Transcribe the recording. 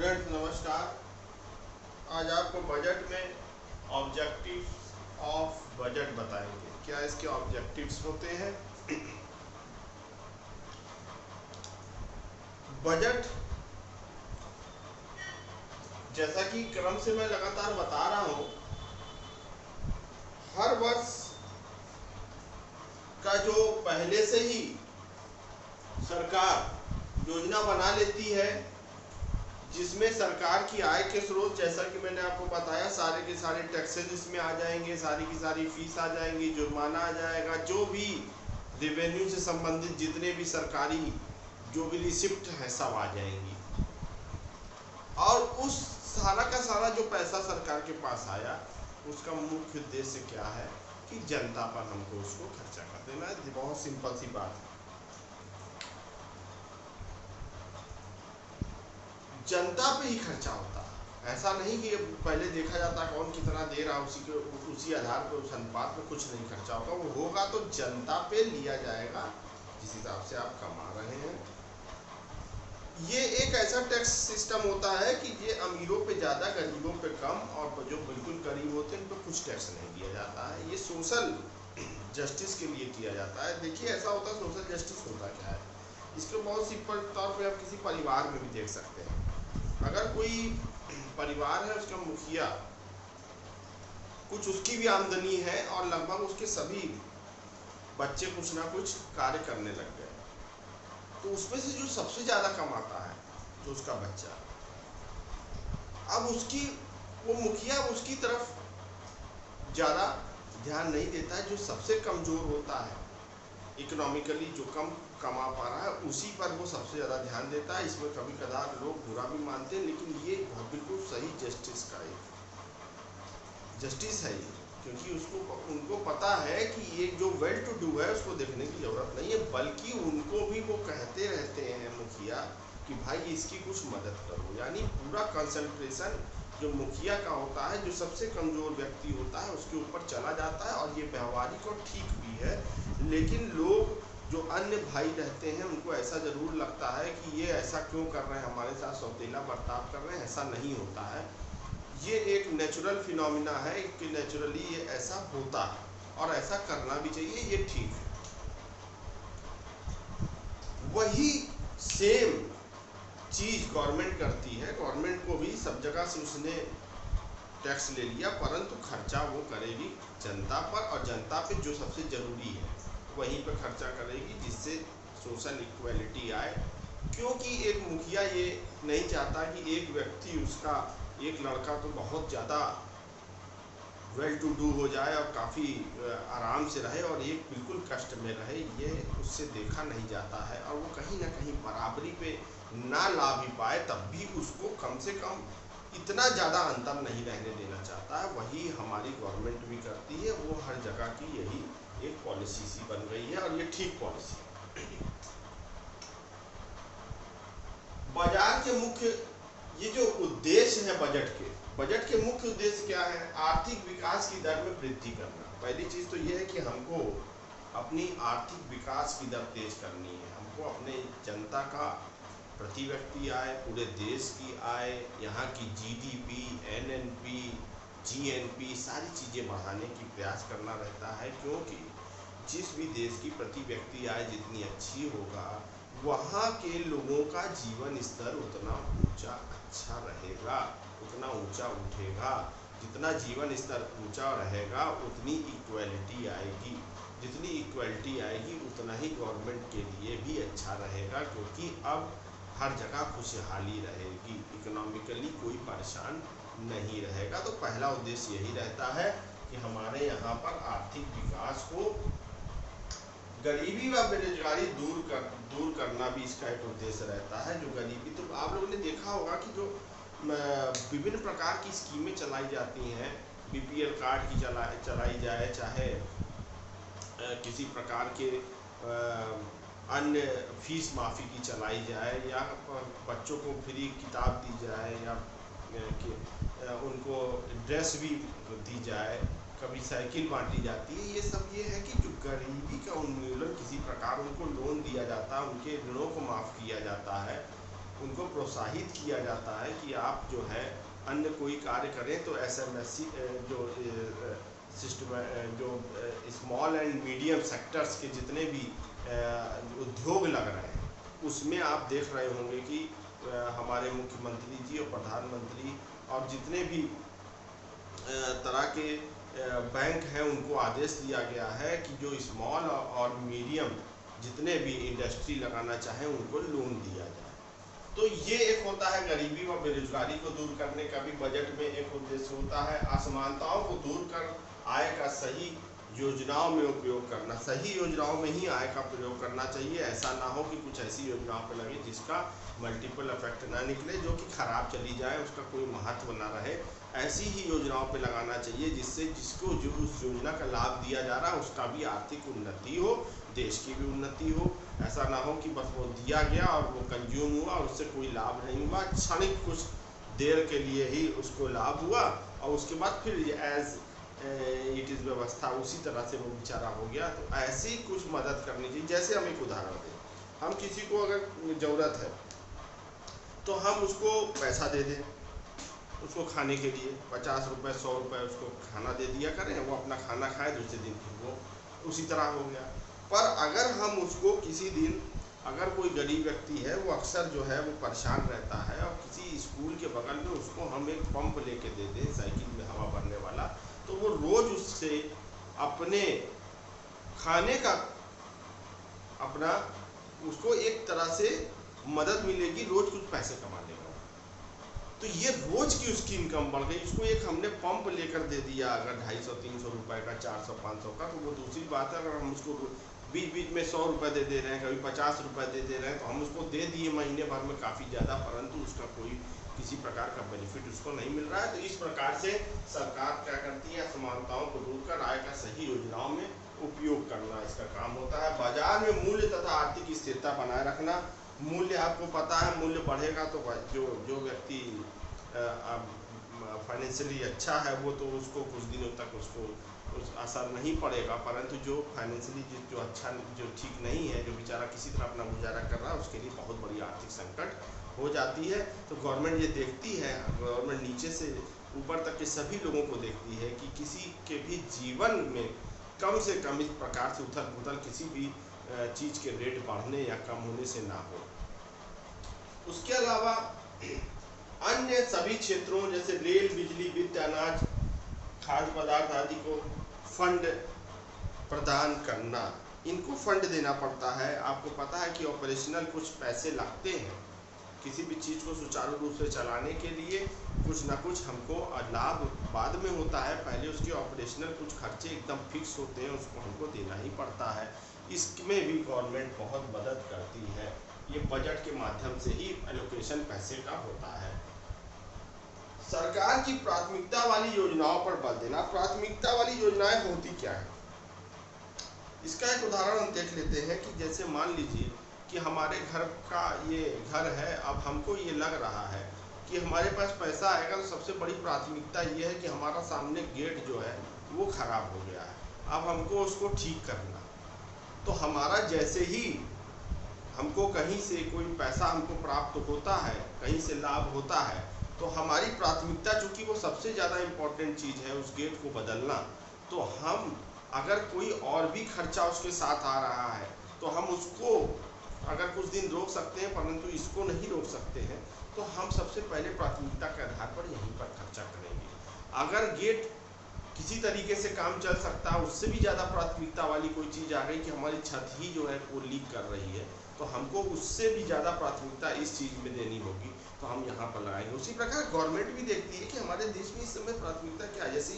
Students नमस्कार। आज आपको बजट में ऑब्जेक्टिव्स ऑफ बजट बताएंगे। क्या इसके ऑब्जेक्टिव्स होते हैं? बजट जैसा कि क्रम से मैं लगातार बता रहा हूं, हर वर्ष का जो पहले से ही सरकार योजना बना लेती है, जिसमें सरकार की आय के स्रोत, जैसा कि मैंने आपको बताया, सारे के सारे टैक्सेस इसमें आ जाएंगे, सारी की सारी फीस आ जाएंगी, जुर्माना आ जाएगा, जो भी रेवेन्यू से संबंधित जितने भी सरकारी जो भी रिसिप्ट है सब आ जाएंगी। और उस सारा का सारा जो पैसा सरकार के पास आया, उसका मुख्य उद्देश्य क्या है कि जनता पर हमको उसको खर्चा कर देना है। बहुत सिंपल सी बात है। जनता पे ही खर्चा होता है। ऐसा नहीं कि पहले देखा जाता कौन कितना दे रहा, उसी आधार पर उस अनुपात में कुछ नहीं खर्चा होगा। वो होगा तो जनता पे लिया जाएगा जिस हिसाब से आप कमा रहे हैं। ये एक ऐसा टैक्स सिस्टम होता है कि ये अमीरों पे ज़्यादा, गरीबों पे कम, और जो बिल्कुल गरीब होते हैं उन पर कुछ टैक्स नहीं दिया जाता है। ये सोशल जस्टिस के लिए किया जाता है। देखिए ऐसा होता है, सोशल जस्टिस होता क्या है, इसको बहुत सिंपल तौर पे आप किसी परिवार में भी देख सकते हैं। अगर कोई परिवार है, उसका मुखिया, कुछ उसकी भी आमदनी है और लगभग उसके सभी बच्चे कुछ ना कुछ कार्य करने लग गए, तो उसमें से जो सबसे ज़्यादा कमाता है तो उसका बच्चा, अब उसकी वो मुखिया उसकी तरफ ज़्यादा ध्यान नहीं देता है। जो सबसे कमज़ोर होता है इकोनॉमिकली, जो कम कमा पा रहा है, उसी पर वो सबसे ज़्यादा ध्यान देता है। इसमें कभी कदार लोग बुरा भी मानते हैं, लेकिन ये बिल्कुल सही जस्टिस का एक जस्टिस है ये, क्योंकि उनको पता है कि ये जो वेल टू डू है उसको देखने की ज़रूरत नहीं है, बल्कि उनको भी वो कहते रहते हैं मुखिया कि भाई इसकी कुछ मदद करो। यानी पूरा कंसंट्रेशन जो मुखिया का होता है, जो सबसे कमज़ोर व्यक्ति होता है, उसके ऊपर चला जाता है। और ये व्यवहारिक और ठीक भी है, लेकिन लोग जो अन्य भाई रहते हैं उनको ऐसा ज़रूर लगता है कि ये ऐसा क्यों कर रहे हैं, हमारे साथ सौतेला बर्ताव कर रहे हैं। ऐसा नहीं होता है, ये एक नेचुरल फिनोमिना है कि नेचुरली ये ऐसा होता है और ऐसा करना भी चाहिए, ये ठीक है। वही सेम चीज़ गवर्नमेंट करती है। गवर्नमेंट को भी सब जगह से उसने टैक्स ले लिया, परंतु खर्चा वो करेगी जनता पर, और जनता पे जो सबसे ज़रूरी है वहीं पर खर्चा करेगी, जिससे सोशल इक्वलिटी आए। क्योंकि एक मुखिया ये नहीं चाहता कि एक व्यक्ति, उसका एक लड़का तो बहुत ज़्यादा वेल टू डू हो जाए और काफ़ी आराम से रहे, और एक बिल्कुल कष्ट में रहे, ये उससे देखा नहीं जाता है। और वो कहीं ना कहीं बराबरी पे ना ला भी पाए, तब भी उसको कम से कम इतना ज़्यादा अंतर नहीं रहने देना चाहता है। वही हमारी गवर्नमेंट भी करती है। वो हर जगह की यही एक पॉलिसी सी बन गई है, और ये ठीक पॉलिसी है। बाजार के मुख्य ये जो उद्देश्य है बजट के मुख्य उद्देश्य क्या है? आर्थिक विकास की दर में वृद्धि करना। पहली चीज तो ये है कि हमको अपनी आर्थिक विकास की दर तेज करनी है। हमको अपने जनता का प्रति व्यक्ति आय, पूरे देश की आय, यहाँ की जीडीपी, एनएनपी, जीएनपी, सारी चीज़ें बढ़ाने की प्रयास करना रहता है। क्योंकि जिस भी देश की प्रति व्यक्ति आय जितनी अच्छी होगा, वहाँ के लोगों का जीवन स्तर उतना ऊंचा अच्छा रहेगा, उतना ऊंचा उठेगा। जितना जीवन स्तर ऊंचा रहेगा उतनी इक्वलिटी आएगी, जितनी इक्वलिटी आएगी उतना ही गवर्नमेंट के लिए भी अच्छा रहेगा, क्योंकि अब हर जगह खुशहाली रहेगी, इकोनॉमिकली कोई परेशान नहीं रहेगा। तो पहला उद्देश्य यही रहता है कि हमारे यहाँ पर आर्थिक विकास को, गरीबी व बेरोजगारी दूर करना भी इसका एक उद्देश्य रहता है। जो गरीबी, तो आप लोगों ने देखा होगा कि जो विभिन्न प्रकार की स्कीमें चलाई जाती हैं, बीपीएल कार्ड की चलाई जाए, चाहे किसी प्रकार के अन्य फीस माफ़ी की चलाई जाए, या बच्चों को फ्री किताब दी जाए, या कि उनको ड्रेस भी दी जाए, कभी साइकिल बांटी जाती है। ये सब ये है कि जो गरीबी का उन्मूलन, किसी प्रकार उनको लोन दिया जाता है, उनके ऋणों को माफ़ किया जाता है, उनको प्रोत्साहित किया जाता है कि आप जो है अन्य कोई कार्य करें तो एसएमएससी जो सिस्टम जो स्मॉल एंड मीडियम सेक्टर्स के जितने भी उद्योग लग रहे हैं उसमें आप देख रहे होंगे कि हमारे मुख्यमंत्री जी और प्रधानमंत्री और जितने भी तरह के बैंक हैं उनको आदेश दिया गया है कि जो स्मॉल और मीडियम जितने भी इंडस्ट्री लगाना चाहें उनको लोन दिया जाए। तो ये एक होता है गरीबी व बेरोजगारी को दूर करने का भी बजट में एक उद्देश्य होता है। असमानताओं को दूर कर आय का सही योजनाओं में उपयोग करना, सही योजनाओं में ही आय का प्रयोग करना चाहिए। ऐसा ना हो कि कुछ ऐसी योजनाओं पर लगे जिसका मल्टीपल इफेक्ट ना निकले, जो कि खराब चली जाए, उसका कोई महत्व ना रहे। ऐसी ही योजनाओं पे लगाना चाहिए जिससे जिसको जो उस योजना का लाभ दिया जा रहा है उसका भी आर्थिक उन्नति हो, देश की भी उन्नति हो। ऐसा ना हो कि बस वो दिया गया और वो कंज्यूम हुआ और उससे कोई लाभ नहीं हुआ, क्षणिक कुछ देर के लिए ही उसको लाभ हुआ और उसके बाद फिर एज इट इज़ व्यवस्था उसी तरह से वो बेचारा हो गया। तो ऐसी कुछ मदद करनी चाहिए। जैसे हम एक उदाहरण दें, हम किसी को अगर ज़रूरत है तो हम उसको पैसा दे दें उसको खाने के लिए, 50 रुपये 100 रुपये उसको खाना दे दिया करें, वो अपना खाना खाए, दूसरे दिन फिर वो उसी तरह हो गया। पर अगर हम उसको किसी दिन, अगर कोई गरीब व्यक्ति है वो अक्सर जो है वो परेशान रहता है और किसी स्कूल के बगल में उसको हम एक पंप लेके दे दें साइकिल में हवा भरने वाला, तो वो रोज़ उससे अपने खाने का अपना उसको एक तरह से मदद मिलेगी, रोज़ कुछ पैसे कमा लेगा। तो ये रोज की उसकी इनकम बढ़ गई। उसको एक हमने पंप लेकर दे दिया अगर 250-300 रुपए का, 400-500 का, तो वो दूसरी बात है। अगर हम उसको बीच बीच में 100 रुपये दे रहे हैं, कभी 50 रुपये दे रहे हैं, तो हम उसको दे दिए महीने भर में काफ़ी ज़्यादा, परंतु उसका कोई किसी प्रकार का बेनिफिट उसको नहीं मिल रहा है। तो इस प्रकार से सरकार क्या करती है, असमानताओं को दूर कर आय का सही योजनाओं में उपयोग करना इसका काम होता है। बाजार में मूल्य तथा आर्थिक स्थिरता बनाए रखना। मूल्य आपको पता है, मूल्य बढ़ेगा तो जो व्यक्ति फाइनेंशियली अच्छा है वो तो उसको कुछ दिनों तक उसको असर नहीं पड़ेगा, परंतु जो फाइनेंशियली जो अच्छा जो ठीक नहीं है, जो बेचारा किसी तरह अपना गुजारा कर रहा है, उसके लिए बहुत बड़ी आर्थिक संकट हो जाती है। तो गवर्नमेंट ये देखती है, गवर्नमेंट नीचे से ऊपर तक के सभी लोगों को देखती है कि किसी के भी जीवन में कम से कम इस प्रकार से उथल पुथल किसी भी चीज़ के रेट बढ़ने या कम होने से ना हो। उसके अलावा अन्य सभी क्षेत्रों जैसे रेल, बिजली, वित्त, अनाज, खाद्य पदार्थ आदि को फंड प्रदान करना, इनको फंड देना पड़ता है। आपको पता है कि ऑपरेशनल कुछ पैसे लगते हैं, किसी भी चीज़ को सुचारू रूप से चलाने के लिए कुछ ना कुछ हमको लाभ बाद में होता है, पहले उसके ऑपरेशनल कुछ खर्चे एकदम फिक्स होते हैं, उसको हमको देना ही पड़ता है। इसमें भी गवर्नमेंट बहुत मदद करती है। ये बजट के माध्यम से ही एलोकेशन पैसे का होता है। सरकार की प्राथमिकता वाली योजनाओं पर बल देना। प्राथमिकता वाली योजनाएं होती क्या है, इसका एक उदाहरण हम देख लेते हैं कि जैसे मान लीजिए कि हमारे घर का ये घर है, अब हमको ये लग रहा है कि हमारे पास पैसा आएगा तो सबसे बड़ी प्राथमिकता ये है कि हमारा सामने गेट जो है वो खराब हो गया है, अब हमको उसको ठीक करना। तो हमारा जैसे ही हमको कहीं से कोई पैसा हमको प्राप्त होता है, कहीं से लाभ होता है, तो हमारी प्राथमिकता, चूँकि वो सबसे ज़्यादा इम्पोर्टेंट चीज़ है उस गेट को बदलना, तो हम अगर कोई और भी खर्चा उसके साथ आ रहा है तो हम उसको अगर कुछ दिन रोक सकते हैं, परंतु इसको नहीं रोक सकते हैं, तो हम सबसे पहले प्राथमिकता के आधार पर यहीं पर खर्चा करेंगे। अगर गेट किसी तरीके से काम चल सकता है, उससे भी ज़्यादा प्राथमिकता वाली कोई चीज़ आ गई कि हमारी छत ही जो है वो लीक कर रही है, तो हमको उससे भी ज़्यादा प्राथमिकता इस चीज़ में देनी होगी, तो हम यहाँ पर लगाएंगे। उसी प्रकार गवर्नमेंट भी देखती है कि हमारे देश में इस समय प्राथमिकता क्या है। जैसे